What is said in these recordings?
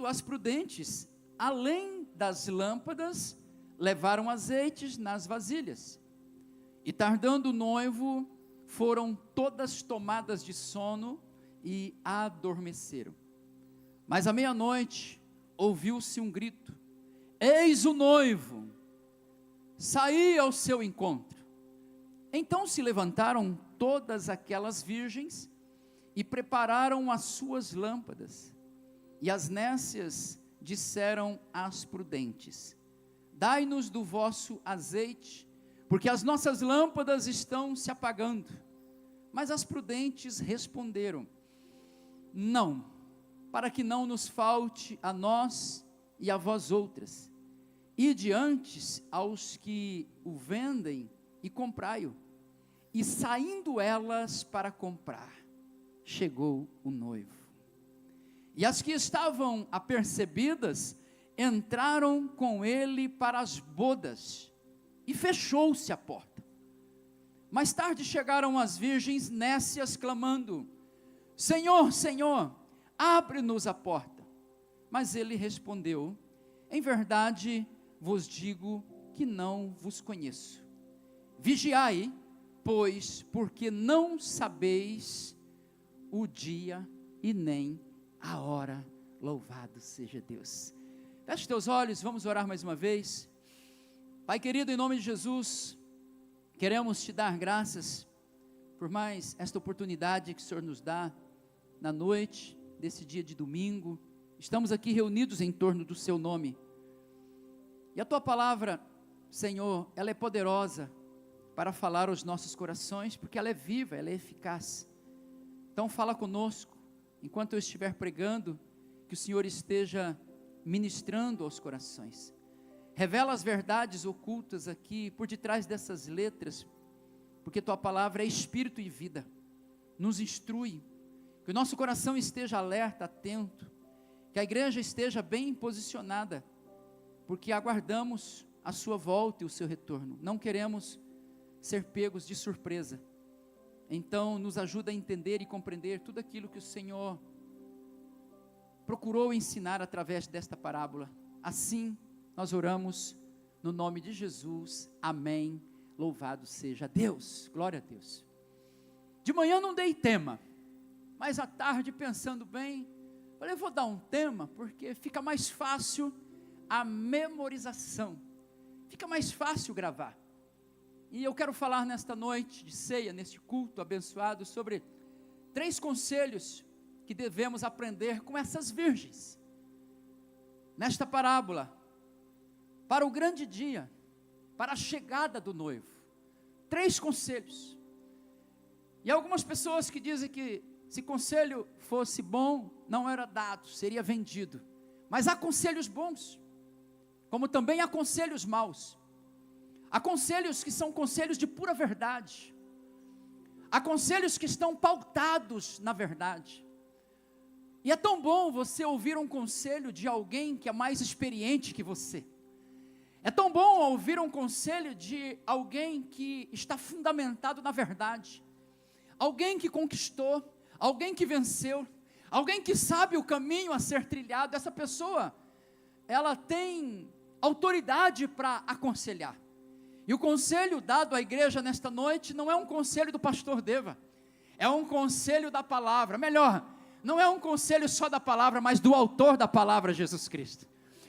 as prudentes, além das lâmpadas, levaram azeites nas vasilhas. E tardando o noivo, foram todas tomadas de sono e adormeceram. Mas à meia-noite, ouviu-se um grito: eis o noivo, saí ao seu encontro. Então se levantaram todas aquelas virgens e prepararam as suas lâmpadas. E as nécias disseram às prudentes: dai-nos do vosso azeite, porque as nossas lâmpadas estão se apagando. Mas as prudentes responderam: não, para que não nos falte a nós e a vós outras. Ide antes aos que o vendem e comprai-o. E saindo elas para comprar, chegou o noivo. E as que estavam apercebidas entraram com ele para as bodas, e fechou-se a porta. Mais tarde chegaram as virgens nécias, clamando: Senhor, Senhor, abre-nos a porta. Mas ele respondeu: em verdade vos digo que não vos conheço. Vigiai, pois, porque não sabeis o dia e nem a hora. Louvado seja Deus. Feche teus olhos, vamos orar mais uma vez. Pai querido, em nome de Jesus, queremos te dar graças por mais esta oportunidade que o Senhor nos dá na noite desse dia de domingo. Estamos aqui reunidos em torno do seu nome. E a tua palavra, Senhor, ela é poderosa para falar aos nossos corações, porque ela é viva, ela é eficaz. Então fala conosco, enquanto eu estiver pregando, que o Senhor esteja ministrando aos corações. Revela as verdades ocultas aqui, por detrás dessas letras, porque tua palavra é espírito e vida. Nos instrui, que o nosso coração esteja alerta, atento, que a igreja esteja bem posicionada, porque aguardamos a sua volta e o seu retorno. Não queremos ser pegos de surpresa. Então nos ajuda a entender e compreender tudo aquilo que o Senhor procurou ensinar através desta parábola. Assim nós oramos no nome de Jesus, amém. Louvado seja Deus, glória a Deus. De manhã não dei tema, mas à tarde, pensando bem, falei, eu vou dar um tema, porque fica mais fácil a memorização, fica mais fácil gravar. E eu quero falar nesta noite de ceia, neste culto abençoado, sobre 3 conselhos que devemos aprender com essas virgens, nesta parábola, para o grande dia, para a chegada do noivo. 3 conselhos. E algumas pessoas que dizem que se conselho fosse bom, não era dado, seria vendido. Mas há conselhos bons, como também há conselhos maus. Há conselhos que são conselhos de pura verdade. Há conselhos que estão pautados na verdade. E é tão bom você ouvir um conselho de alguém que é mais experiente que você. É tão bom ouvir um conselho de alguém que está fundamentado na verdade. Alguém que conquistou, alguém que venceu, alguém que sabe o caminho a ser trilhado. Essa pessoa, ela tem autoridade para aconselhar. E o conselho dado à igreja nesta noite não é um conselho do pastor Deva, é um conselho da palavra. Melhor, não é um conselho só da palavra, mas do autor da palavra, Jesus Cristo.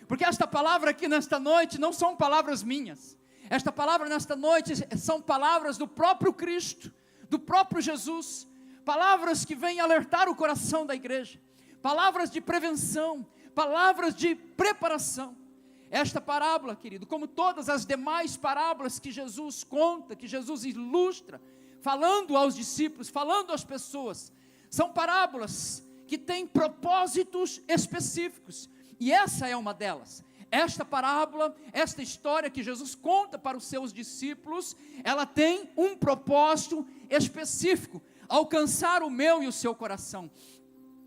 Porque esta palavra aqui nesta noite não são palavras minhas. Esta palavra nesta noite são palavras do próprio Cristo, do próprio Jesus. Palavras que vêm alertar o coração da igreja. Palavras de prevenção, palavras de preparação. Esta parábola, querido, como todas as demais parábolas que Jesus conta, que Jesus ilustra, falando aos discípulos, falando às pessoas, são parábolas que têm propósitos específicos, e essa é uma delas. Esta parábola, esta história que Jesus conta para os seus discípulos, ela tem um propósito específico, alcançar o meu e o seu coração.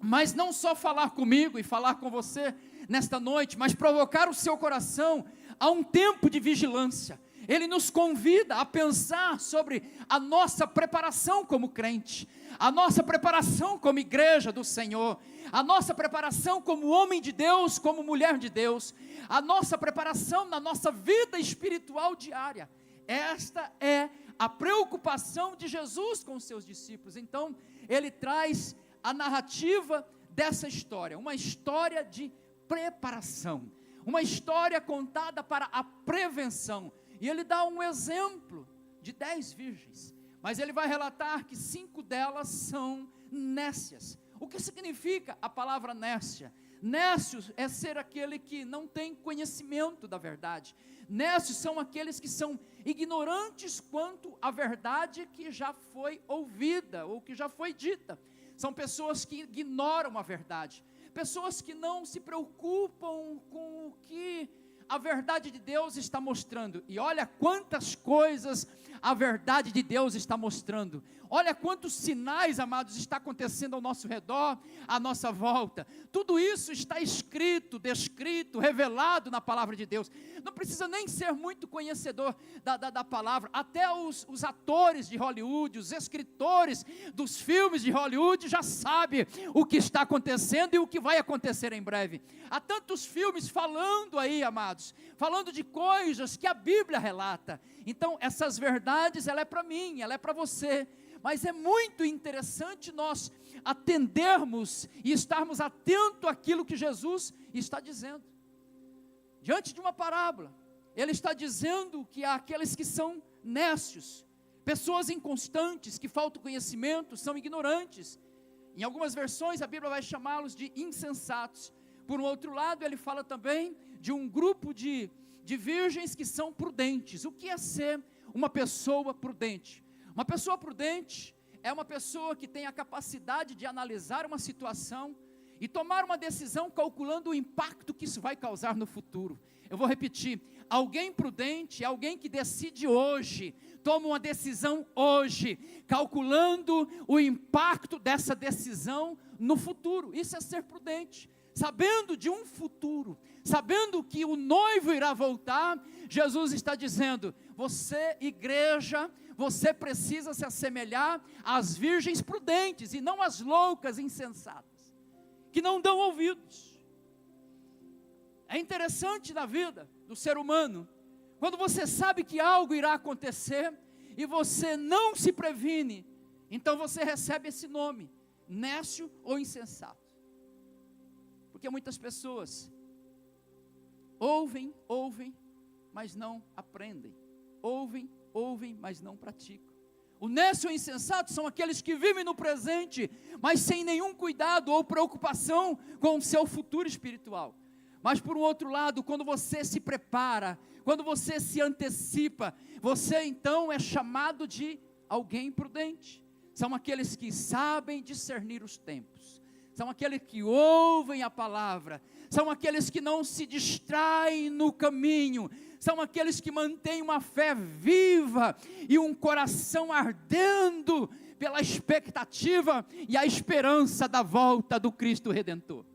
Mas não só falar comigo e falar com você nesta noite, mas provocar o seu coração a um tempo de vigilância. ele nos convida a pensar sobre a nossa preparação como crente, a nossa preparação como igreja do Senhor, a nossa preparação como homem de Deus, como mulher de Deus, a nossa preparação na nossa vida espiritual diária. Esta é a preocupação de Jesus com os seus discípulos. Então, ele traz a narrativa dessa história, uma história de preparação, uma história contada para a prevenção. E ele dá um exemplo de 10 virgens, mas ele vai relatar que 5 delas são nécias. O que significa a palavra nécia? Nécio é ser aquele que não tem conhecimento da verdade. Nécios são aqueles que são ignorantes quanto à verdade que já foi ouvida ou que já foi dita. São pessoas que ignoram a verdade, pessoas que não se preocupam com o que a verdade de Deus está mostrando. E olha quantas coisas a verdade de Deus está mostrando. Olha quantos sinais, amados, está acontecendo ao nosso redor, à nossa volta. Tudo isso está escrito, descrito, revelado na palavra de Deus. Não precisa nem ser muito conhecedor da palavra. Até os atores de Hollywood, os escritores dos filmes de Hollywood já sabem o que está acontecendo e o que vai acontecer em breve. Há tantos filmes falando aí, amados, falando de coisas que a Bíblia relata. Então, essas verdades, ela é para mim, ela é para você. Mas é muito interessante nós atendermos e estarmos atentos àquilo que Jesus está dizendo. Diante de uma parábola, ele está dizendo que há aqueles que são nécios, pessoas inconstantes, que faltam conhecimento, são ignorantes. Em algumas versões a Bíblia vai chamá-los de insensatos. Por um outro lado, ele fala também de um grupo de virgens que são prudentes. O que é ser uma pessoa prudente? Uma pessoa prudente é uma pessoa que tem a capacidade de analisar uma situação e tomar uma decisão calculando o impacto que isso vai causar no futuro. Eu vou repetir, alguém prudente é alguém que decide hoje, toma uma decisão hoje, calculando o impacto dessa decisão no futuro. Isso é ser prudente, sabendo de um futuro, sabendo que o noivo irá voltar. Jesus está dizendo, você, igreja, você precisa se assemelhar às virgens prudentes e não às loucas insensatas, que não dão ouvidos. É interessante na vida do ser humano, quando você sabe que algo irá acontecer e você não se previne, então você recebe esse nome, nécio ou insensato. Porque muitas pessoas ouvem, mas não aprendem. Ouvem, mas não praticam. O nécio e o insensato são aqueles que vivem no presente, mas sem nenhum cuidado ou preocupação com o seu futuro espiritual. Mas por um outro lado, quando você se prepara, quando você se antecipa, você então é chamado de alguém prudente. São aqueles que sabem discernir os tempos, são aqueles que ouvem a palavra, são aqueles que não se distraem no caminho, são aqueles que mantêm uma fé viva e um coração ardendo pela expectativa e a esperança da volta do Cristo Redentor.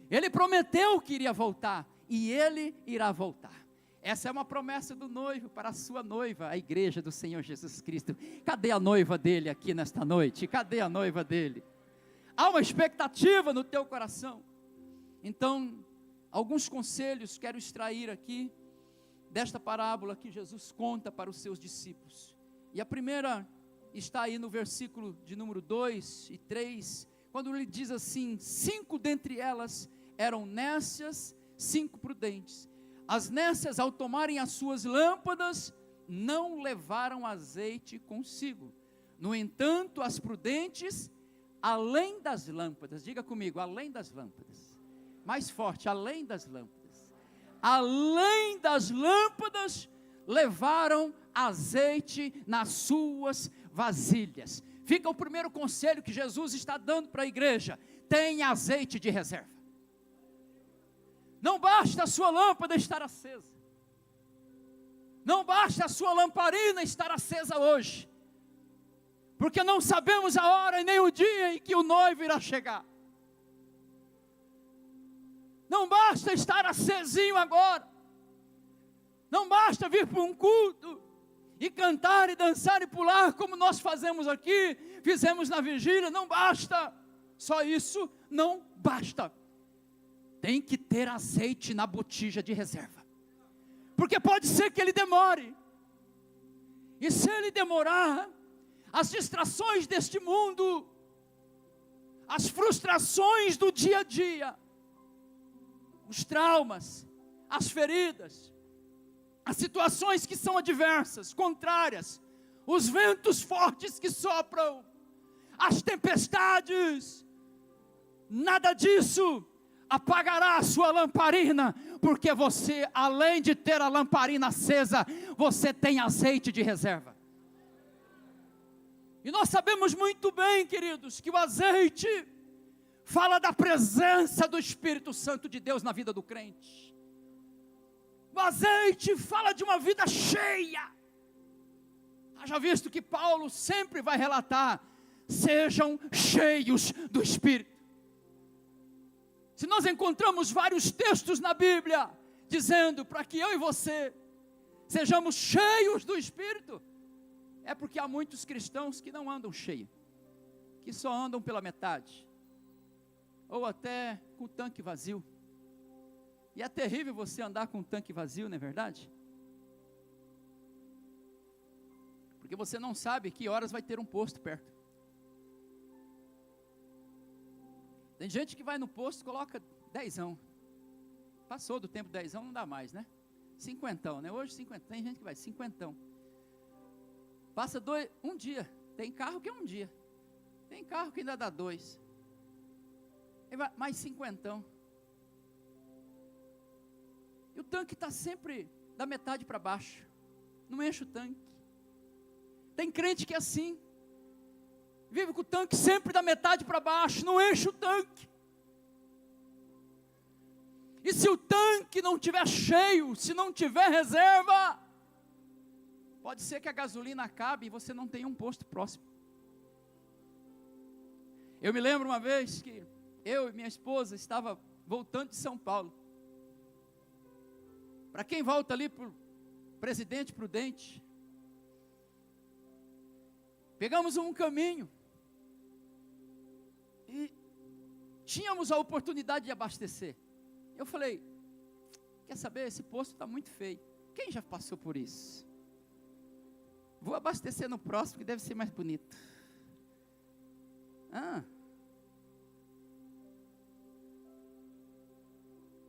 Ele prometeu que iria voltar e ele irá voltar. Essa é uma promessa do noivo para a sua noiva, a igreja do Senhor Jesus Cristo. Cadê a noiva dele aqui nesta noite? Cadê a noiva dele? Há uma expectativa no teu coração. Então, alguns conselhos quero extrair aqui desta parábola que Jesus conta para os seus discípulos. E a primeira está aí no versículo de número 2 e 3, quando ele diz assim: 5 dentre elas eram nécias, 5 prudentes. As nécias, ao tomarem as suas lâmpadas, não levaram azeite consigo. No entanto, as prudentes, além das lâmpadas, diga comigo, além das lâmpadas, mais forte, além das lâmpadas, além das lâmpadas, levaram azeite nas suas vasilhas. Fica o primeiro conselho que Jesus está dando para a igreja: tenha azeite de reserva. Não basta a sua lâmpada estar acesa, não basta a sua lamparina estar acesa hoje, porque não sabemos a hora e nem o dia em que o noivo irá chegar. Não basta estar acesinho agora, Não basta vir para um culto e cantar e dançar e pular como nós fazemos aqui, fizemos na vigília, não basta. Só isso não basta. Tem que ter azeite na botija de reserva. Porque pode ser que ele demore. E se ele demorar, as distrações deste mundo, as frustrações do dia a dia, os traumas, as feridas, as situações que são adversas, contrárias, os ventos fortes que sopram, as tempestades, nada disso apagará a sua lamparina, porque você, além de ter a lamparina acesa, você tem azeite de reserva. E nós sabemos muito bem, queridos, que o azeite fala da presença do Espírito Santo de Deus na vida do crente. O azeite fala de uma vida cheia. Haja visto que Paulo sempre vai relatar: sejam cheios do Espírito. Se nós encontramos vários textos na Bíblia dizendo para que eu e você sejamos cheios do Espírito, é porque há muitos cristãos que não andam cheios, que só andam pela metade, ou até com o tanque vazio. E é terrível você andar com o tanque vazio, não é verdade? Porque você não sabe que horas vai ter um posto perto. Tem gente que vai no posto e coloca 10. Passou do tempo 10, não dá mais, né? 50, né? Hoje 50, tem gente que vai 50. Passa um dia. Tem carro que é um dia. Tem carro que ainda dá 2. Mais 50. E o tanque está sempre da metade para baixo. Não enche o tanque. Tem crente que é assim. Vive com o tanque sempre da metade para baixo. Não enche o tanque. E se o tanque não estiver cheio, se não tiver reserva, pode ser que a gasolina acabe e você não tenha um posto próximo. Eu me lembro uma vez que eu e minha esposa estava voltando de São Paulo. Para quem volta ali para o Presidente Prudente, pegamos um caminho e tínhamos a oportunidade de abastecer. Eu falei: quer saber, esse posto está muito feio. Quem já passou por isso? Vou abastecer no próximo, que deve ser mais bonito.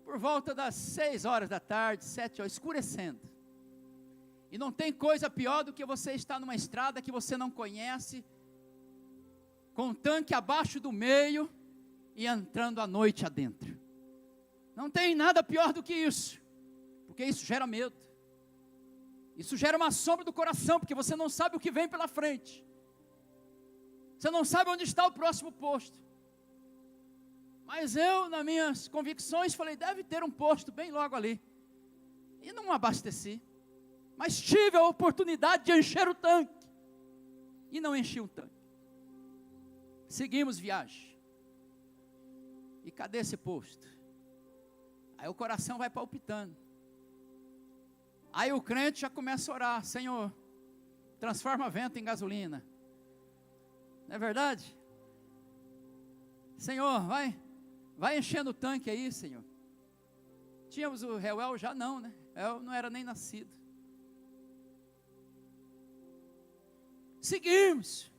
Por volta das 6 horas da tarde, 7 horas, escurecendo. E não tem coisa pior do que você estar numa estrada que você não conhece, com um tanque abaixo do meio e entrando à noite adentro. Não tem nada pior do que isso, porque isso gera medo. Isso gera uma sombra do coração, porque você não sabe o que vem pela frente. Você não sabe onde está o próximo posto. Mas eu, nas minhas convicções, falei: deve ter um posto bem logo ali. E não abasteci. Mas tive a oportunidade de encher o tanque. E não enchi o tanque. Seguimos viagem. E cadê esse posto? Aí o coração vai palpitando. Aí o crente já começa a orar: Senhor, transforma vento em gasolina. Não é verdade? Senhor, vai enchendo o tanque aí, Senhor. Tínhamos o Reuel, já não, né? Eu não era nem nascido. Seguimos.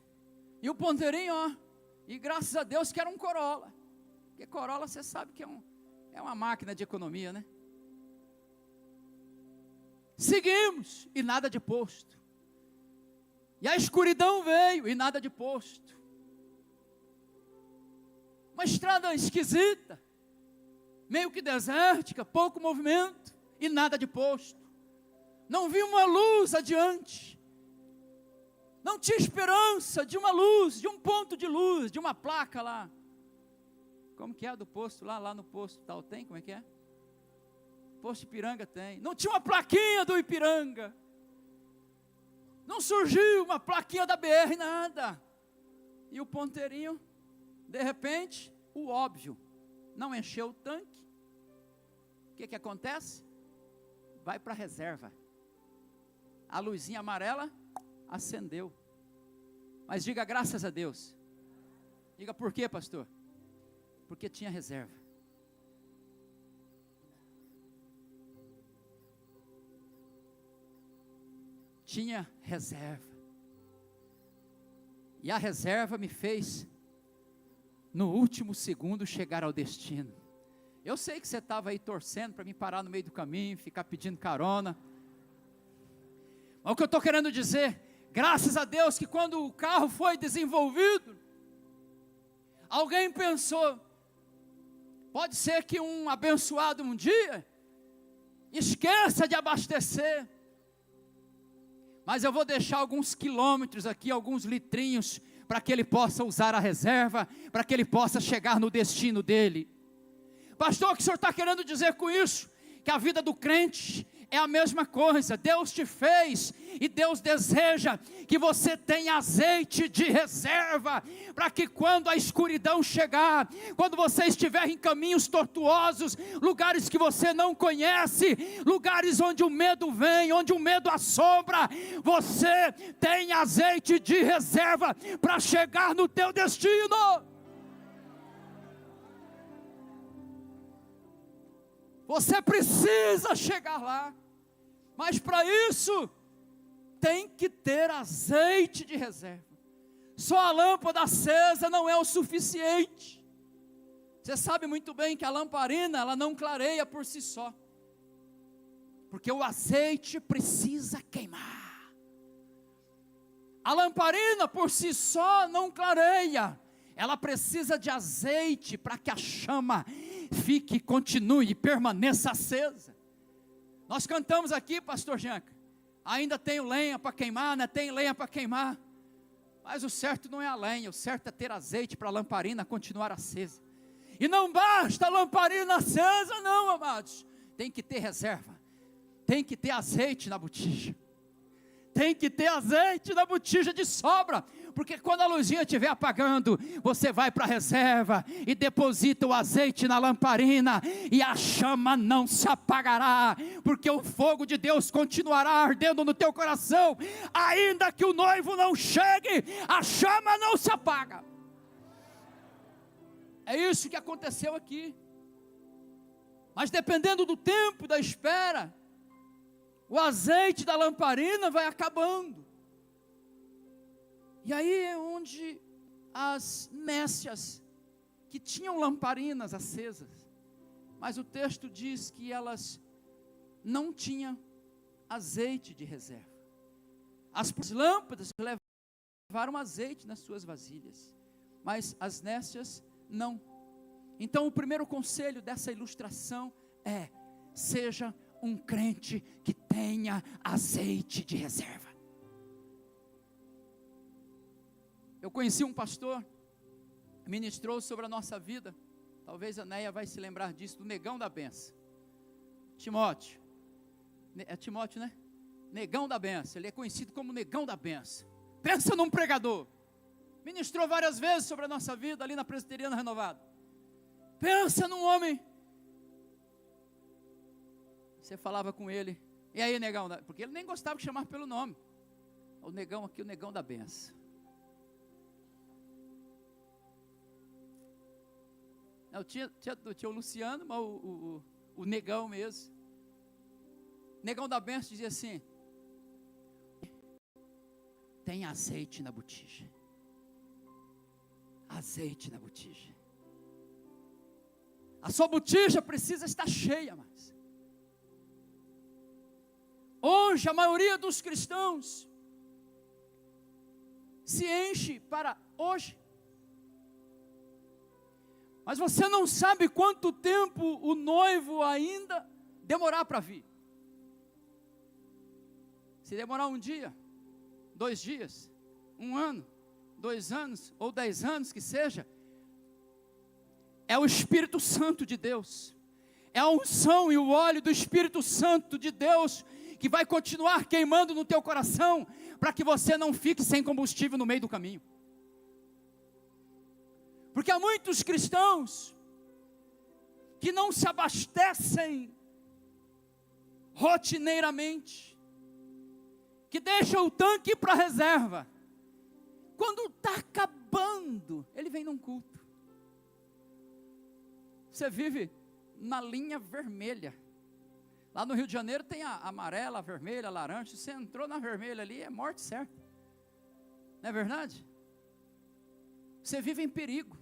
E o ponteirinho, e graças a Deus que era um Corolla. Porque Corolla, você sabe que é uma máquina de economia, né? Seguimos, e nada de posto. E a escuridão veio, e nada de posto. Uma estrada esquisita, meio que desértica, pouco movimento, e nada de posto. Não vi uma luz adiante. Não tinha esperança de uma luz, de um ponto de luz, de uma placa lá. Como que é do posto lá no posto tal, tem? Como é que é? Posto Ipiranga tem. Não tinha uma plaquinha do Ipiranga. Não surgiu uma plaquinha da BR, nada. E o ponteirinho, de repente, o óbvio, não encheu o tanque. O que acontece? vai para a reserva. A luzinha amarela acendeu. Mas diga graças a Deus. Diga por quê, pastor? Porque tinha reserva. Tinha reserva. E a reserva me fez, no último segundo, chegar ao destino. Eu sei que você estava aí torcendo para me parar no meio do caminho, ficar pedindo carona. Mas o que eu estou querendo dizer, graças a Deus que quando o carro foi desenvolvido, alguém pensou, pode ser que um abençoado um dia, esqueça de abastecer, mas eu vou deixar alguns quilômetros aqui, alguns litrinhos, para que ele possa usar a reserva, para que ele possa chegar no destino dele. Pastor, o que o senhor está querendo dizer com isso? Que a vida do crente é a mesma coisa. Deus te fez e Deus deseja que você tenha azeite de reserva, para que quando a escuridão chegar, quando você estiver em caminhos tortuosos, lugares que você não conhece, lugares onde o medo vem, onde o medo assombra, você tenha azeite de reserva para chegar no teu destino. Você precisa chegar lá, mas para isso, tem que ter azeite de reserva. Só a lâmpada acesa não é o suficiente. Você sabe muito bem que a lamparina, ela não clareia por si só, porque o azeite precisa queimar. A lamparina por si só não clareia, ela precisa de azeite para que a chama fique, continue e permaneça acesa. Nós cantamos aqui, pastor Janca, ainda tenho lenha para queimar, né? Tem lenha para queimar, mas o certo não é a lenha, o certo é ter azeite para a lamparina continuar acesa. E não basta a lamparina acesa não, amados, tem que ter reserva, tem que ter azeite na botija, tem que ter azeite na botija de sobra, porque quando a luzinha estiver apagando, você vai para a reserva e deposita o azeite na lamparina, e a chama não se apagará, porque o fogo de Deus continuará ardendo no teu coração, ainda que o noivo não chegue, a chama não se apaga. É isso que aconteceu aqui. Mas dependendo do tempo da espera, o azeite da lamparina vai acabando. E aí é onde as nécias, que tinham lamparinas acesas, mas o texto diz que elas não tinham azeite de reserva. As lâmpadas levaram azeite nas suas vasilhas, mas as nécias não. Então o primeiro conselho dessa ilustração é: seja um crente que tenha azeite de reserva. Eu conheci um pastor, ministrou sobre a nossa vida, talvez a Neia vai se lembrar disso, do negão da benção, Timóteo, é Timóteo, né? Negão da benção, ele é conhecido como negão da benção. Pensa num pregador, ministrou várias vezes sobre a nossa vida, ali na Presbiteriana Renovada. Pensa num homem. Você falava com ele, e aí negão, porque ele nem gostava de chamar pelo nome, o negão aqui, o negão da benção. Tinha o Luciano, mas o negão mesmo, negão da benção, dizia assim: tem azeite na botija, azeite na botija, a sua botija precisa estar cheia. Mas hoje a maioria dos cristãos se enche para hoje, mas você não sabe quanto tempo o noivo ainda demorar para vir. Se demorar um dia, 2 dias, 1 ano, 2 anos, ou 10 anos que seja, é o Espírito Santo de Deus, é a unção e o óleo do Espírito Santo de Deus, que vai continuar queimando no teu coração, para que você não fique sem combustível no meio do caminho. Porque há muitos cristãos que não se abastecem rotineiramente, que deixa o tanque para reserva. Quando está acabando, ele vem num culto. Você vive na linha vermelha. Lá no Rio de Janeiro tem a amarela, a vermelha, a laranja. Se você entrou na vermelha ali, é morte certa. Não é verdade? Você vive em perigo.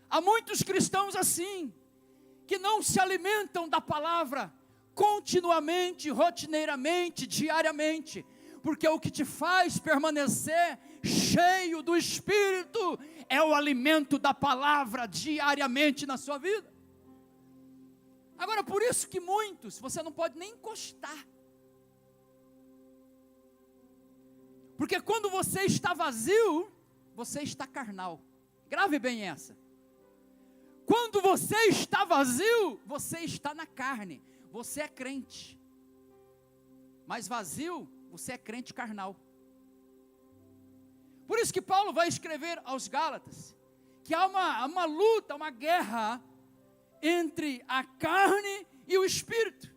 Há muitos cristãos assim, que não se alimentam da palavra continuamente, rotineiramente, diariamente, porque o que te faz permanecer cheio do Espírito é o alimento da palavra diariamente na sua vida. Agora, por isso que muitos, você não pode nem encostar, porque quando você está vazio, você está carnal. Grave bem essa. Quando você está vazio, você está na carne. Você é crente, mas vazio, você é crente carnal. Por isso que Paulo vai escrever aos Gálatas, que há uma luta, uma guerra, entre a carne e o Espírito.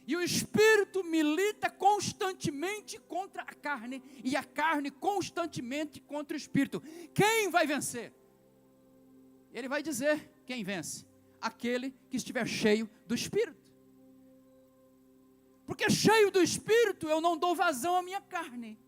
E o Espírito milita constantemente contra a carne, e a carne constantemente contra o Espírito. Quem vai vencer? Ele vai dizer quem vence: aquele que estiver cheio do Espírito. Porque cheio do Espírito eu não dou vazão à minha carne.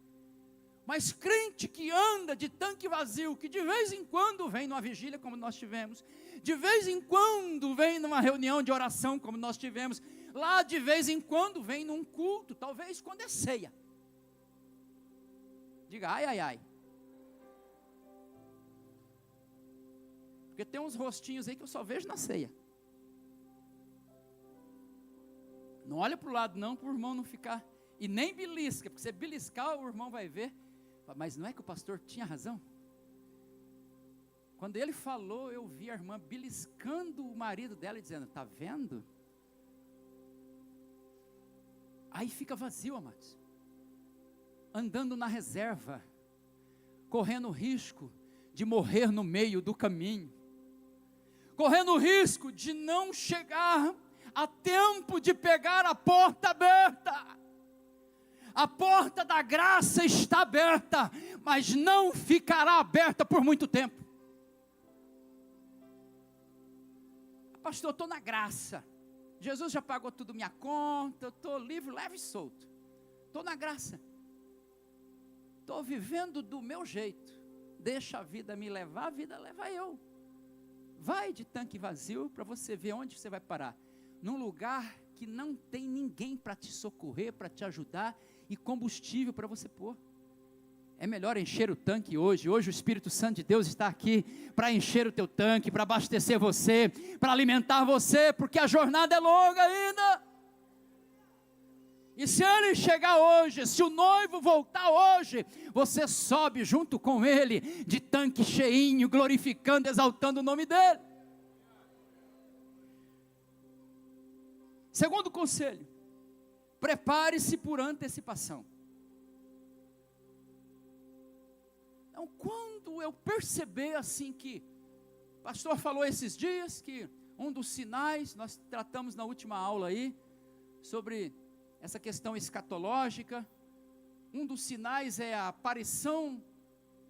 Mas crente que anda de tanque vazio, que de vez em quando vem numa vigília como nós tivemos, de vez em quando vem numa reunião de oração como nós tivemos, lá de vez em quando vem num culto, talvez quando é ceia. Diga ai, ai, ai. Porque tem uns rostinhos aí que eu só vejo na ceia. Não olha para o lado não, para o irmão não ficar, e nem belisca, porque se beliscar o irmão vai ver, mas não é que o pastor tinha razão? Quando ele falou, eu vi a irmã beliscando o marido dela e dizendo, está vendo? Aí fica vazio, amados, andando na reserva, correndo o risco de morrer no meio do caminho, correndo o risco de não chegar a tempo de pegar a porta aberta. A porta da graça está aberta, mas não ficará aberta por muito tempo. Pastor, eu estou na graça, Jesus já pagou tudo minha conta, eu estou livre, leve e solto, estou na graça, estou vivendo do meu jeito, deixa a vida me levar, a vida leva eu. Vai de tanque vazio para você ver onde você vai parar, num lugar que não tem ninguém para te socorrer, para te ajudar, e combustível para você pôr. É melhor encher o tanque hoje. Hoje o Espírito Santo de Deus está aqui para encher o teu tanque, para abastecer você, para alimentar você, porque a jornada é longa ainda. E se ele chegar hoje, se o noivo voltar hoje, você sobe junto com ele, de tanque cheinho, glorificando, exaltando o nome dele. Segundo conselho, prepare-se por antecipação. Então, quando eu perceber assim que, o pastor falou esses dias que um dos sinais, nós tratamos na última aula aí, sobre essa questão escatológica, um dos sinais é a aparição,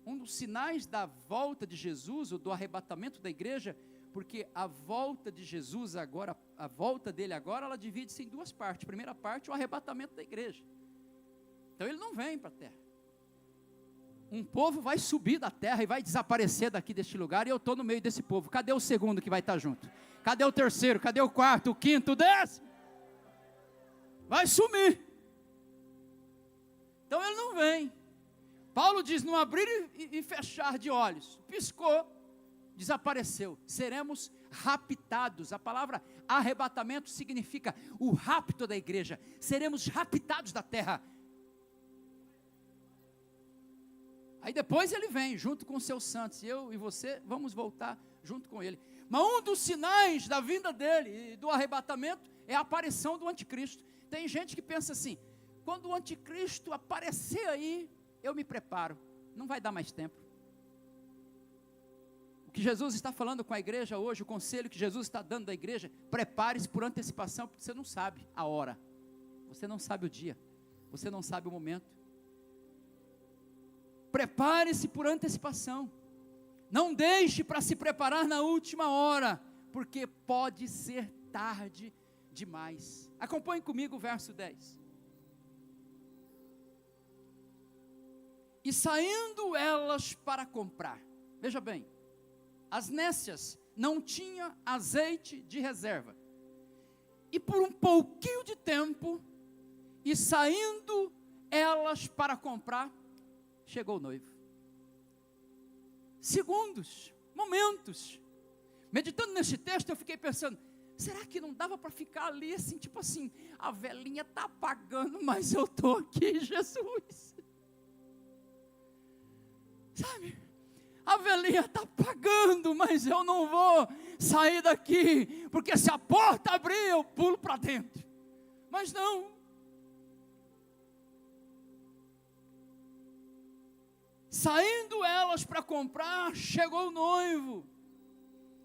um dos sinais da volta de Jesus, ou do arrebatamento da igreja, porque a volta de Jesus agora, a volta dele agora, ela divide-se em duas partes. Primeira parte, o arrebatamento da igreja. Então ele não vem para a terra. Um povo vai subir da terra e vai desaparecer daqui deste lugar, e eu estou no meio desse povo. Cadê o segundo que vai estar junto? Cadê o terceiro? Cadê o quarto, o quinto, o décimo? Vai sumir. Então ele não vem. Paulo diz, no abrir e fechar de olhos, piscou, desapareceu, seremos raptados. A palavra arrebatamento significa o rapto da igreja, seremos raptados da terra. Aí depois ele vem, junto com os seus santos, e eu e você vamos voltar junto com ele. Mas um dos sinais da vinda dele e do arrebatamento é a aparição do anticristo. Tem gente que pensa assim, quando o anticristo aparecer aí, eu me preparo, não vai dar mais tempo. O que Jesus está falando com a igreja hoje, o conselho que Jesus está dando à igreja, prepare-se por antecipação, porque você não sabe a hora, você não sabe o dia, você não sabe o momento. Prepare-se por antecipação, não deixe para se preparar na última hora, porque pode ser tarde demais. Acompanhe comigo o verso 10. E saindo elas para comprar, veja bem, as nécias não tinham azeite de reserva, e por um pouquinho de tempo, e saindo elas para comprar, chegou o noivo. Segundos, momentos, meditando nesse texto, eu fiquei pensando, será que não dava para ficar ali assim, tipo assim, a velhinha está apagando, mas eu estou aqui, Jesus, sabe? A velhinha está apagando, mas eu não vou sair daqui, porque se a porta abrir, eu pulo para dentro. Mas não. Saindo elas para comprar, chegou o noivo.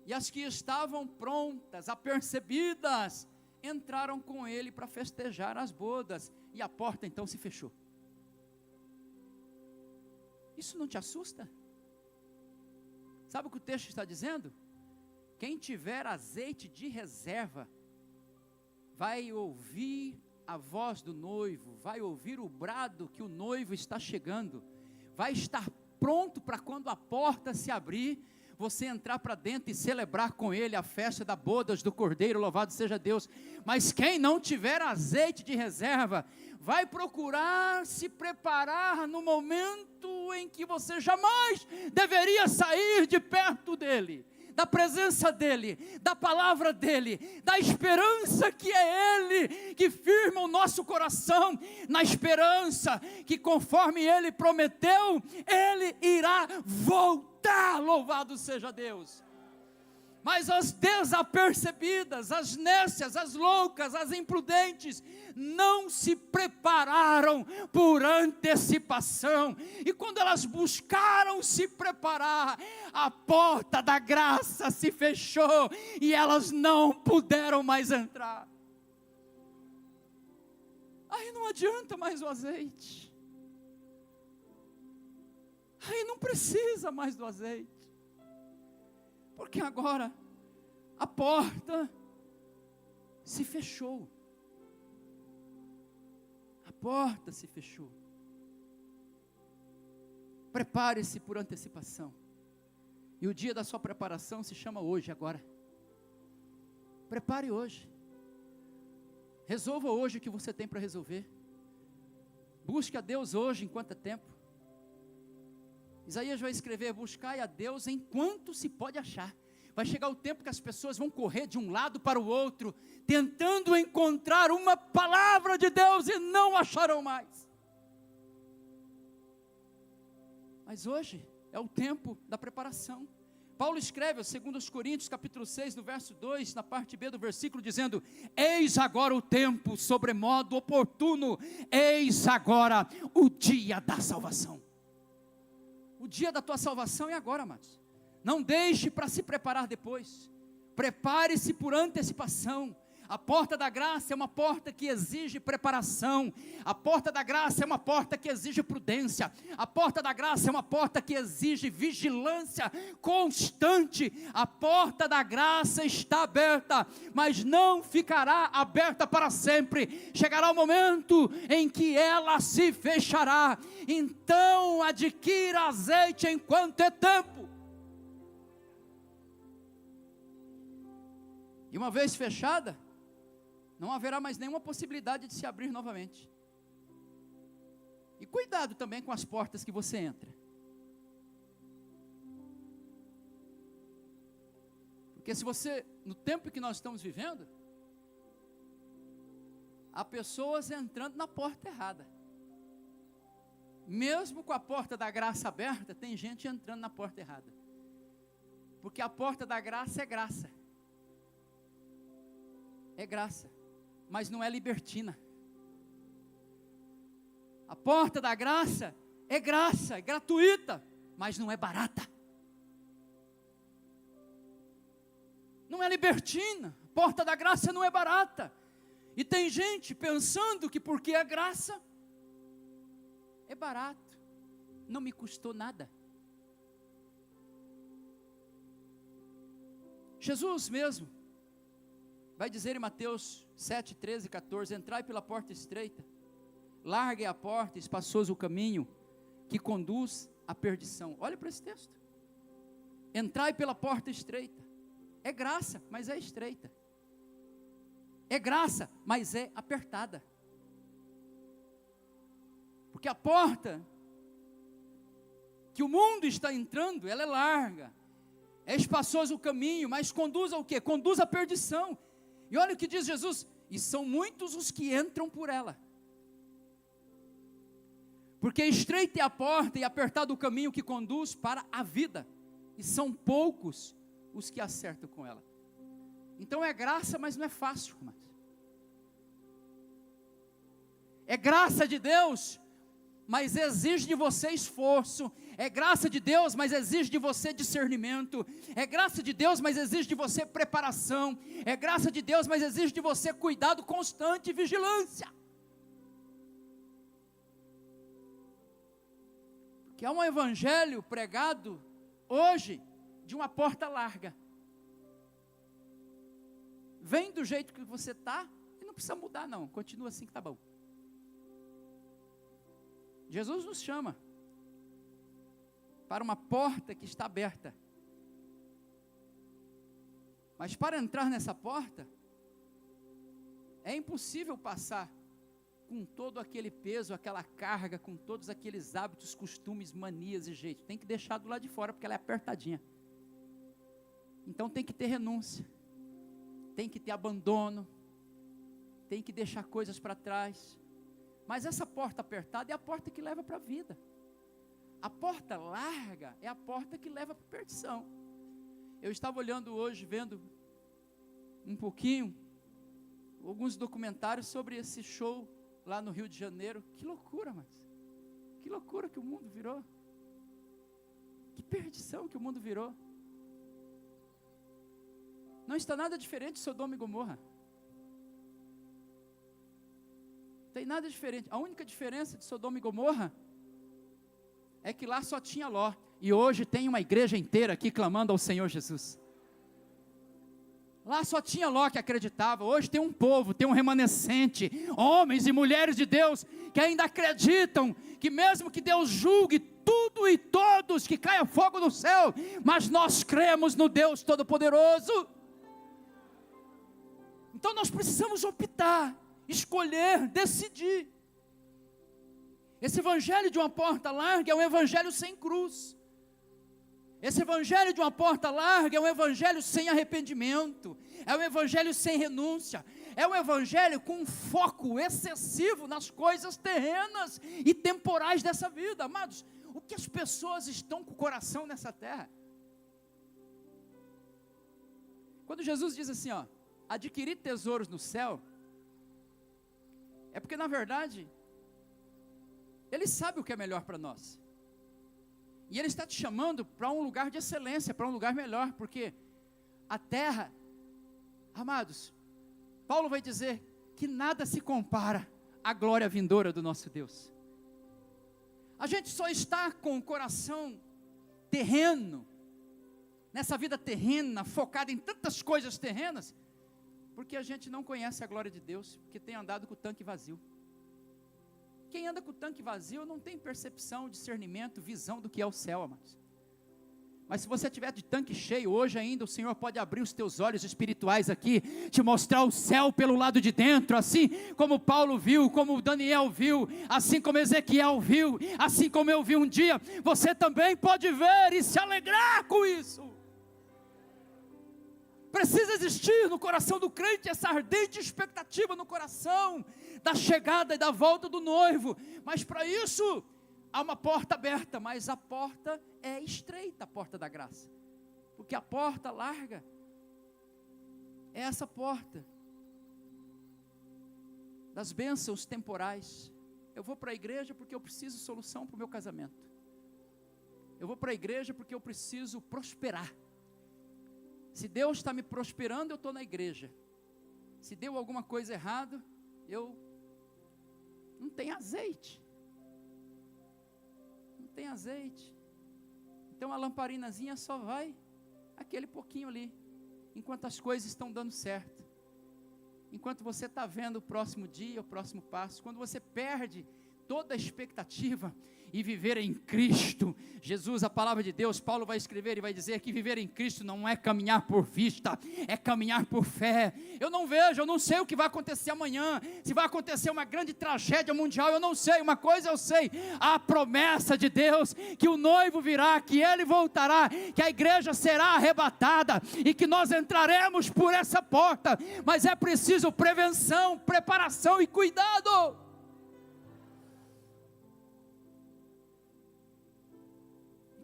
E as que estavam prontas, apercebidas, entraram com ele para festejar as bodas. E a porta então se fechou. Isso não te assusta? Sabe o que o texto está dizendo? Quem tiver azeite de reserva, vai ouvir a voz do noivo, vai ouvir o brado que o noivo está chegando, vai estar pronto para quando a porta se abrir, você entrar para dentro e celebrar com ele a festa da bodas do Cordeiro, louvado seja Deus. Mas quem não tiver azeite de reserva, vai procurar se preparar no momento em que você jamais deveria sair de perto dele, da presença dele, da palavra dele, da esperança que é ele que firma o nosso coração, na esperança que conforme ele prometeu, ele irá voltar, louvado seja Deus. Mas as desapercebidas, as nécias, as loucas, as imprudentes, não se prepararam por antecipação, e quando elas buscaram se preparar, a porta da graça se fechou, e elas não puderam mais entrar. Aí não adianta mais o azeite, aí não precisa mais do azeite, porque agora a porta se fechou. A porta se fechou. Prepare-se por antecipação. E o dia da sua preparação se chama hoje, agora. Prepare hoje. Resolva hoje o que você tem para resolver. Busque a Deus hoje enquanto é tempo. Isaías vai escrever, buscai a Deus enquanto se pode achar. Vai chegar o tempo que as pessoas vão correr de um lado para o outro, tentando encontrar uma palavra de Deus e não acharão mais. Mas hoje é o tempo da preparação. Paulo escreve, segundo os Coríntios, capítulo 6, no verso 2, na parte B do versículo, dizendo, eis agora o tempo sobremodo oportuno, eis agora o dia da salvação. O dia da tua salvação é agora, amados. Não deixe para se preparar depois. Prepare-se por antecipação. A porta da graça é uma porta que exige preparação. A porta da graça é uma porta que exige prudência. A porta da graça é uma porta que exige vigilância constante. A porta da graça está aberta, mas não ficará aberta para sempre. Chegará o momento em que ela se fechará. Então adquira azeite enquanto é tempo. E uma vez fechada, não haverá mais nenhuma possibilidade de se abrir novamente. E cuidado também com as portas que você entra. Porque se você, no tempo que nós estamos vivendo, há pessoas entrando na porta errada. Mesmo com a porta da graça aberta, tem gente entrando na porta errada. Porque a porta da graça é graça. É graça, mas não é libertina. A porta da graça, é gratuita, mas não é barata. libertina, a porta da graça não é barata. E tem gente pensando que porque é graça, é barato, não me custou nada. Jesus mesmo vai dizer em Mateus 7, 13 e 14, entrai pela porta estreita, larga é a porta, espaçoso o caminho, que conduz à perdição. Olha para esse texto, entrai pela porta estreita, é graça, mas é estreita, é graça, mas é apertada, porque a porta que o mundo está entrando, ela é larga, é espaçoso o caminho, mas conduz ao quê? Conduz à perdição. E olha o que diz Jesus, e são muitos os que entram por ela, porque estreita é a porta e apertado o caminho que conduz para a vida, e são poucos os que acertam com ela. Então é graça, mas não é fácil, mas é graça de Deus, mas exige de você esforço. É graça de Deus, mas exige de você discernimento. É graça de Deus, mas exige de você preparação. É graça de Deus, mas exige de você cuidado constante e vigilância. Porque há um evangelho pregado hoje de uma porta larga. Vem do jeito que você está e não precisa mudar não, continua assim que está bom. Jesus nos chama para uma porta que está aberta, mas para entrar nessa porta, é impossível passar com todo aquele peso, aquela carga, com todos aqueles hábitos, costumes, manias e jeitos. Tem que deixar do lado de fora, porque ela é apertadinha. Então tem que ter renúncia, tem que ter abandono, tem que deixar coisas para trás. Mas essa porta apertada é a porta que leva para a vida. A porta larga é a porta que leva para a perdição. Eu estava olhando hoje, vendo um pouquinho, alguns documentários sobre esse show lá no Rio de Janeiro. Que loucura, mas que loucura que o mundo virou. Que perdição que o mundo virou. Não está nada diferente de Sodoma e Gomorra. Não tem nada diferente. A única diferença de Sodoma e Gomorra é que lá só tinha Ló. E hoje tem uma igreja inteira aqui clamando ao Senhor Jesus. Lá só tinha Ló que acreditava. Hoje tem um povo, tem um remanescente, homens e mulheres de Deus, que ainda acreditam que mesmo que Deus julgue tudo e todos, que caia fogo do céu, mas nós cremos no Deus Todo-Poderoso. Então nós precisamos optar, escolher, decidir. Esse evangelho de uma porta larga é um evangelho sem cruz. Esse evangelho de uma porta larga é um evangelho sem arrependimento, é um evangelho sem renúncia, é um evangelho com um foco excessivo nas coisas terrenas e temporais dessa vida. Amados, o que as pessoas estão com o coração nessa terra? Quando Jesus diz assim, ó, adquirir tesouros no céu, é porque na verdade Ele sabe o que é melhor para nós. E Ele está te chamando para um lugar de excelência, para um lugar melhor, porque a terra, amados, Paulo vai dizer que nada se compara à glória vindoura do nosso Deus. A gente só está com o coração terreno, nessa vida terrena, focada em tantas coisas terrenas, porque a gente não conhece a glória de Deus, porque tem andado com o tanque vazio. Quem anda com o tanque vazio não tem percepção, discernimento, visão do que é o céu, amados. Mas se você tiver de tanque cheio, hoje ainda o Senhor pode abrir os teus olhos espirituais aqui, te mostrar o céu pelo lado de dentro, assim como Paulo viu, como Daniel viu, assim como Ezequiel viu, assim como eu vi um dia, você também pode ver e se alegrar com isso. Precisa existir no coração do crente essa ardente expectativa no coração da chegada e da volta do noivo, mas para isso há uma porta aberta, mas a porta é estreita, a porta da graça, porque a porta larga é essa porta das bênçãos temporais. Eu vou para a igreja porque eu preciso de solução para o meu casamento, eu vou para a igreja porque eu preciso prosperar. Se Deus está me prosperando, eu estou na igreja. Se deu alguma coisa errada, eu não tenho azeite. Não tem azeite. Então a lamparinazinha só vai aquele pouquinho ali, enquanto as coisas estão dando certo. Enquanto você está vendo o próximo dia, o próximo passo, quando você perde toda a expectativa e viver em Cristo, Jesus, a palavra de Deus, Paulo vai escrever e vai dizer que viver em Cristo não é caminhar por vista, é caminhar por fé. Eu não vejo, eu não sei o que vai acontecer amanhã, se vai acontecer uma grande tragédia mundial, eu não sei, uma coisa eu sei, a promessa de Deus, que o noivo virá, que ele voltará, que a igreja será arrebatada, e que nós entraremos por essa porta, mas é preciso prevenção, preparação e cuidado.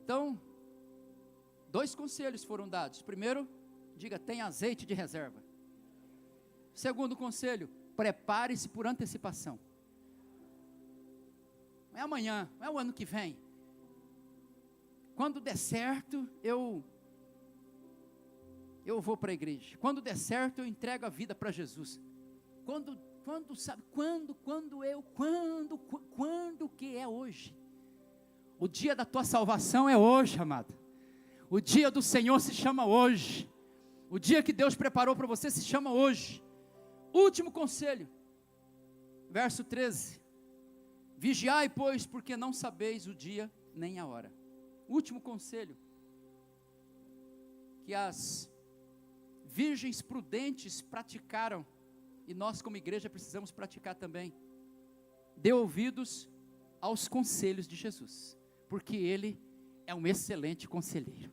Então, 2 conselhos foram dados. Primeiro, diga, tem azeite de reserva. Segundo conselho, prepare-se por antecipação. Não é amanhã, não é o ano que vem. Quando der certo, eu vou para a igreja. Quando der certo, eu entrego a vida para Jesus. Quando que é hoje? O dia da tua salvação é hoje, amado. O dia do Senhor se chama hoje. O dia que Deus preparou para você se chama hoje. Último conselho, verso 13. Vigiai, pois, porque não sabeis o dia nem a hora. Último conselho, que as virgens prudentes praticaram, e nós como igreja precisamos praticar também. Dê ouvidos aos conselhos de Jesus, porque Ele é um excelente conselheiro.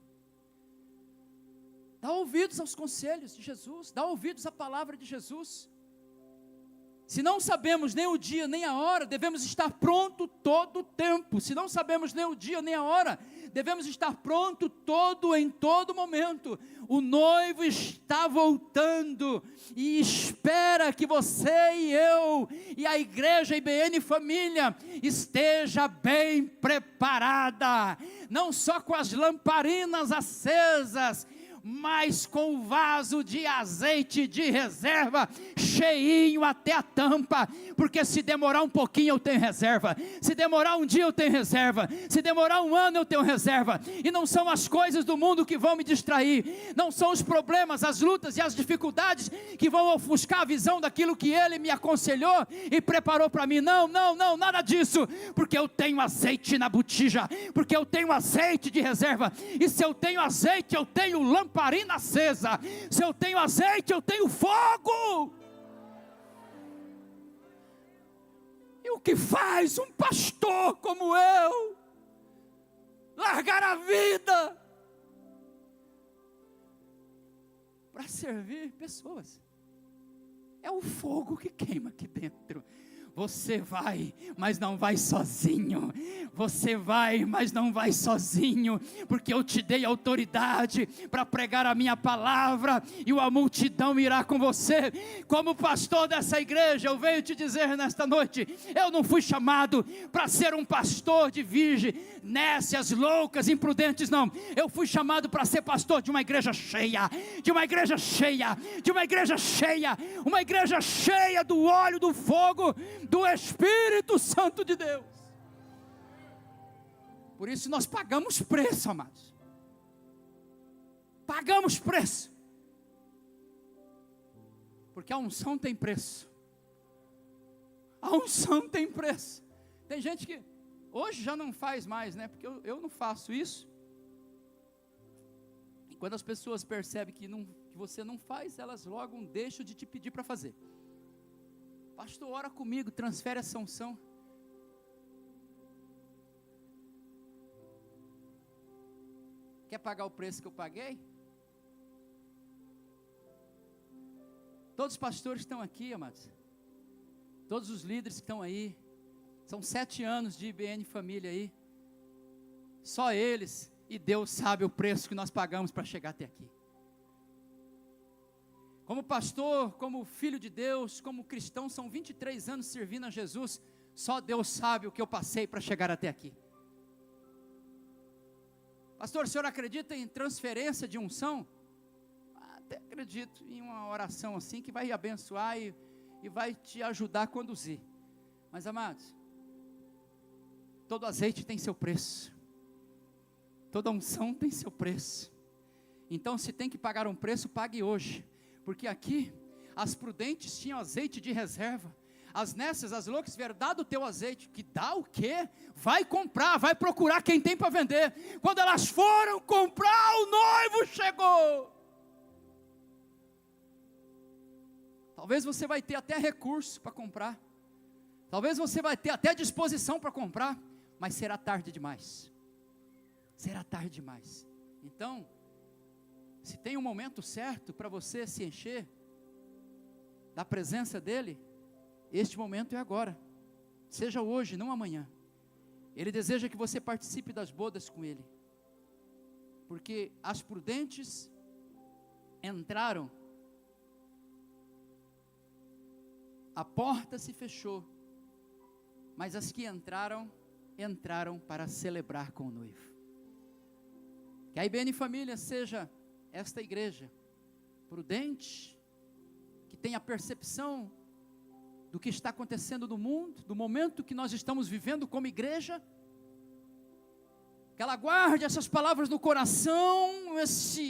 Dá ouvidos aos conselhos de Jesus, dá ouvidos à palavra de Jesus. Se não sabemos nem o dia nem a hora, devemos estar pronto todo o tempo. Se não sabemos nem o dia nem a hora, devemos estar pronto em todo momento. O noivo está voltando e espera que você e eu e a igreja IBN Família esteja bem preparada, não só com as lamparinas acesas, mas com o vaso de azeite de reserva, cheinho até a tampa, porque se demorar um pouquinho eu tenho reserva, se demorar um dia eu tenho reserva, se demorar um ano eu tenho reserva, e não são as coisas do mundo que vão me distrair, não são os problemas, as lutas e as dificuldades que vão ofuscar a visão daquilo que Ele me aconselhou e preparou para mim. Não, nada disso, porque eu tenho azeite na botija, porque eu tenho azeite de reserva, e se eu tenho azeite eu tenho lamparina acesa, se eu tenho azeite eu tenho fogo. E o que faz um pastor como eu largar a vida para servir pessoas? É o fogo que queima aqui dentro. Você vai, mas não vai sozinho. Você vai, mas não vai sozinho, porque eu te dei autoridade para pregar a minha palavra, e a multidão irá com você. Como pastor dessa igreja, eu venho te dizer nesta noite, eu não fui chamado para ser um pastor de virgem, nécias, loucas, imprudentes, não. Eu fui chamado para ser pastor de uma igreja cheia, de uma igreja cheia, de uma igreja cheia, uma igreja cheia do óleo, do fogo, do Espírito Santo de Deus. Por isso nós pagamos preço, amados. Pagamos preço. Porque a unção tem preço. A unção tem preço. Tem gente que hoje já não faz mais, né? Porque eu não faço isso. E quando as pessoas percebem que você não faz, elas logo deixam de te pedir para fazer. Pastor, ora comigo, transfere essa unção. Quer pagar o preço que eu paguei? Todos os pastores estão aqui, amados. Todos os líderes que estão aí. São 7 anos de IBN Família aí. Só eles e Deus sabe o preço que nós pagamos para chegar até aqui. Como pastor, como filho de Deus, como cristão, são 23 anos servindo a Jesus. Só Deus sabe o que eu passei para chegar até aqui. Pastor, o senhor acredita em transferência de unção? até acredito em uma oração assim, que vai abençoar e vai te ajudar a conduzir. Mas, amados, todo azeite tem seu preço. Toda unção tem seu preço. Então, se tem que pagar um preço, pague hoje. Porque aqui, as prudentes tinham azeite de reserva. As nécias, as loucas, vieram, dá do teu azeite. Que dá o quê? Vai comprar, vai procurar quem tem para vender. Quando elas foram comprar, o noivo chegou. Talvez você vai ter até recurso para comprar. Talvez você vai ter até disposição para comprar. Mas será tarde demais. Será tarde demais. Então, se tem um momento certo para você se encher da presença dEle, este momento é agora. Seja hoje, não amanhã. Ele deseja que você participe das bodas com Ele. Porque as prudentes entraram, a porta se fechou, mas as que entraram para celebrar com o noivo. Que a IBN Família seja esta igreja prudente, que tenha percepção do que está acontecendo no mundo, do momento que nós estamos vivendo como igreja, que ela guarde essas palavras no coração,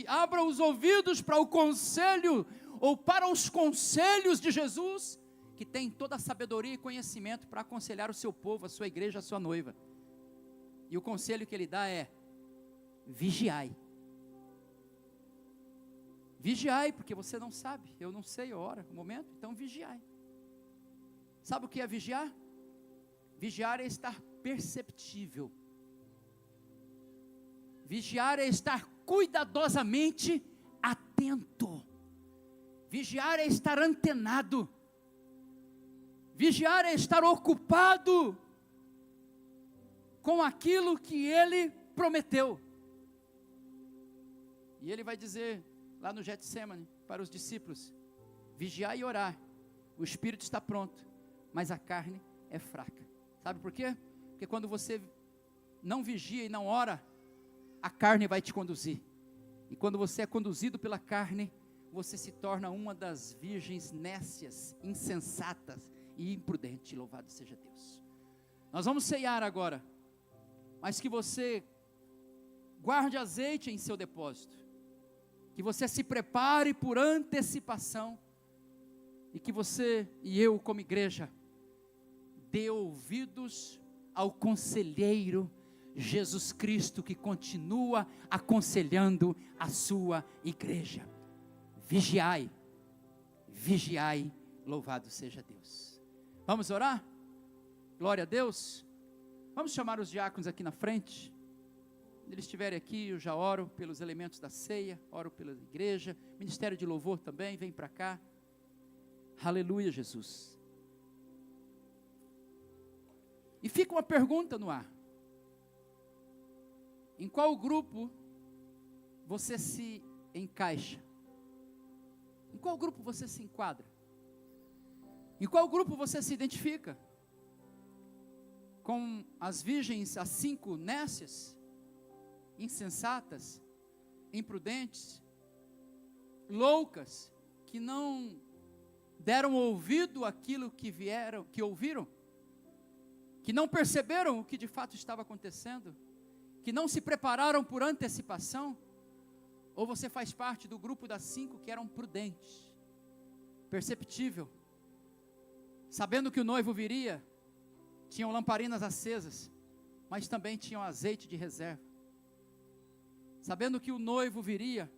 abra os ouvidos para o conselho, ou para os conselhos de Jesus, que tem toda a sabedoria e conhecimento para aconselhar o seu povo, a sua igreja, a sua noiva. E o conselho que ele dá é: vigiai. Vigiai, porque você não sabe, eu não sei a hora, o momento, então vigiai. Sabe o que é vigiar? Vigiar é estar perceptível. Vigiar é estar cuidadosamente atento. Vigiar é estar antenado. Vigiar é estar ocupado com aquilo que Ele prometeu. E Ele vai dizer lá no Getsemane para os discípulos: vigiar e orar. O espírito está pronto, mas a carne é fraca. Sabe por quê? Porque quando você não vigia e não ora, a carne vai te conduzir. E quando você é conduzido pela carne, você se torna uma das virgens nécias, insensatas e imprudentes. Louvado seja Deus. Nós vamos ceiar agora, mas que você guarde azeite em seu depósito, que você se prepare por antecipação, e que você e eu como igreja dê ouvidos ao conselheiro Jesus Cristo, que continua aconselhando a sua igreja. Vigiai, vigiai, louvado seja Deus. Vamos orar? Glória a Deus. Vamos chamar os diáconos aqui na frente. Quando eles estiverem aqui, eu já oro pelos elementos da ceia, oro pela igreja, ministério de louvor também, vem para cá. Aleluia, Jesus. E fica uma pergunta no ar: em qual grupo você se encaixa? Em qual grupo você se enquadra? Em qual grupo você se identifica? Com as virgens, as 5 nécias, insensatas, imprudentes, loucas, que não deram ouvido àquilo que ouviram, que não perceberam o que de fato estava acontecendo, que não se prepararam por antecipação? Ou você faz parte do grupo das 5 que eram prudentes, perceptível, sabendo que o noivo viria, tinham lamparinas acesas, mas também tinham azeite de reserva, sabendo que o noivo viria,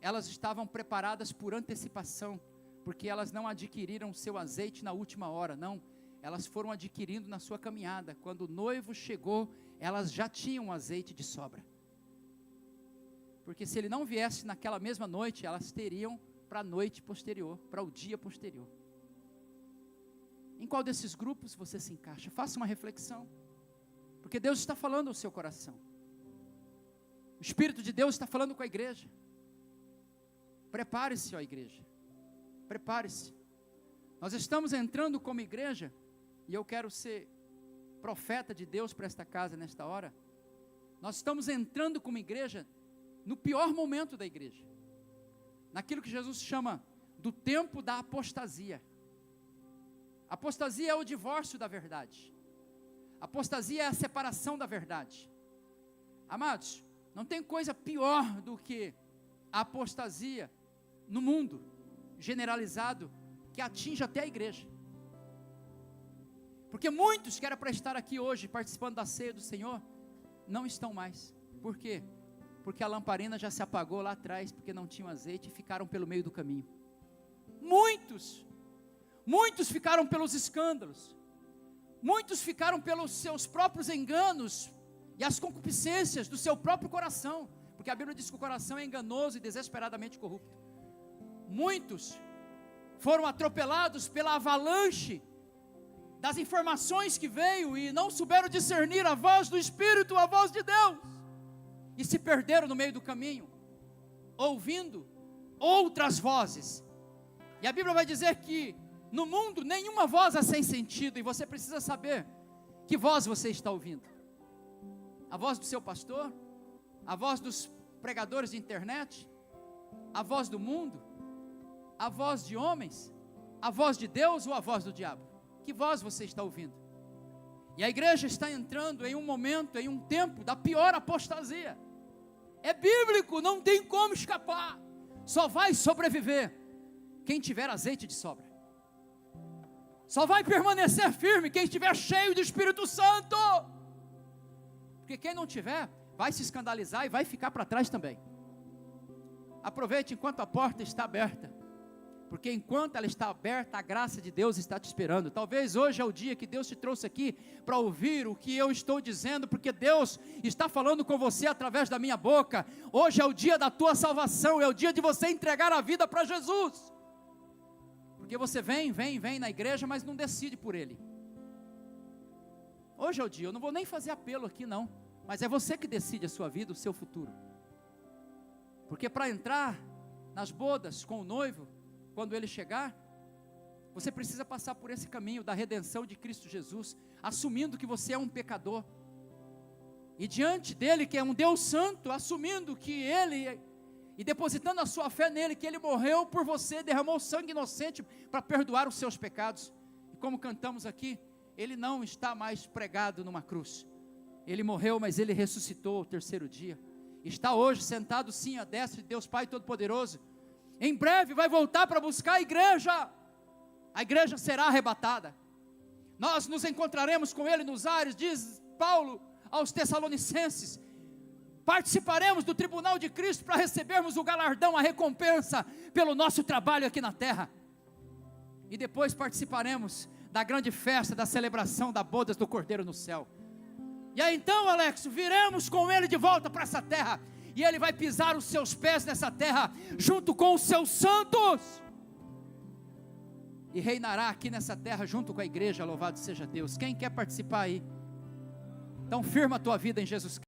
elas estavam preparadas por antecipação, porque elas não adquiriram seu azeite na última hora, não, elas foram adquirindo na sua caminhada. Quando o noivo chegou, elas já tinham azeite de sobra, porque se ele não viesse naquela mesma noite, elas teriam para a noite posterior, para o dia posterior. Em qual desses grupos você se encaixa? Faça uma reflexão, porque Deus está falando ao seu coração, o Espírito de Deus está falando com a igreja. Prepare-se, ó igreja, prepare-se. Nós estamos entrando como igreja, e eu quero ser profeta de Deus para esta casa nesta hora. Nós estamos entrando como igreja no pior momento da igreja. naquilo que Jesus chama do tempo da apostasia. Apostasia é o divórcio da verdade. Apostasia é a separação da verdade. Amados, não tem coisa pior do que a apostasia no mundo generalizado, que atinge até a igreja. Porque muitos que eram para estar aqui hoje participando da ceia do Senhor não estão mais. Por quê? Porque a lamparina já se apagou lá atrás, porque não tinham azeite e ficaram pelo meio do caminho. Muitos ficaram pelos escândalos, muitos ficaram pelos seus próprios enganos e as concupiscências do seu próprio coração, porque a Bíblia diz que o coração é enganoso e desesperadamente corrupto. Muitos foram atropelados pela avalanche das informações que veio e não souberam discernir a voz do Espírito, a voz de Deus, e se perderam no meio do caminho, ouvindo outras vozes. E a Bíblia vai dizer que no mundo nenhuma voz é sem sentido, e você precisa saber que voz você está ouvindo. A voz do seu pastor? A voz dos pregadores de internet? A voz do mundo? A voz de homens? A voz de Deus ou a voz do diabo? Que voz você está ouvindo? E a igreja está entrando em um momento, em um tempo da pior apostasia. É bíblico, não tem como escapar. Só vai sobreviver quem tiver azeite de sobra. Só vai permanecer firme quem estiver cheio do Espírito Santo. Porque quem não tiver, vai se escandalizar e vai ficar para trás também. Aproveite enquanto a porta está aberta. Porque enquanto ela está aberta, a graça de Deus está te esperando. Talvez hoje é o dia que Deus te trouxe aqui para ouvir o que eu estou dizendo, porque Deus está falando com você através da minha boca. Hoje é o dia da tua salvação, é o dia de você entregar a vida para Jesus. Porque você vem na igreja, mas não decide por Ele. Hoje é o dia, eu não vou nem fazer apelo aqui não, mas é você que decide a sua vida, o seu futuro. Porque para entrar nas bodas com o noivo, quando ele chegar, você precisa passar por esse caminho da redenção de Cristo Jesus, assumindo que você é um pecador, e diante dele, que é um Deus santo, assumindo que ele, e depositando a sua fé nele, que ele morreu por você, derramou sangue inocente para perdoar os seus pecados. E como cantamos aqui, ele não está mais pregado numa cruz, ele morreu, mas ele ressuscitou ao terceiro dia, está hoje sentado sim à destra de Deus Pai Todo-Poderoso. Em breve vai voltar para buscar a igreja será arrebatada, nós nos encontraremos com ele nos ares, diz Paulo aos Tessalonicenses, participaremos do tribunal de Cristo para recebermos o galardão, a recompensa pelo nosso trabalho aqui na terra, e depois participaremos da grande festa, da celebração da bodas do Cordeiro no céu. E aí então, Alex, viremos com ele de volta para essa terra, e ele vai pisar os seus pés nessa terra, junto com os seus santos, e reinará aqui nessa terra, junto com a igreja, louvado seja Deus. Quem quer participar aí? Então firma a tua vida em Jesus Cristo.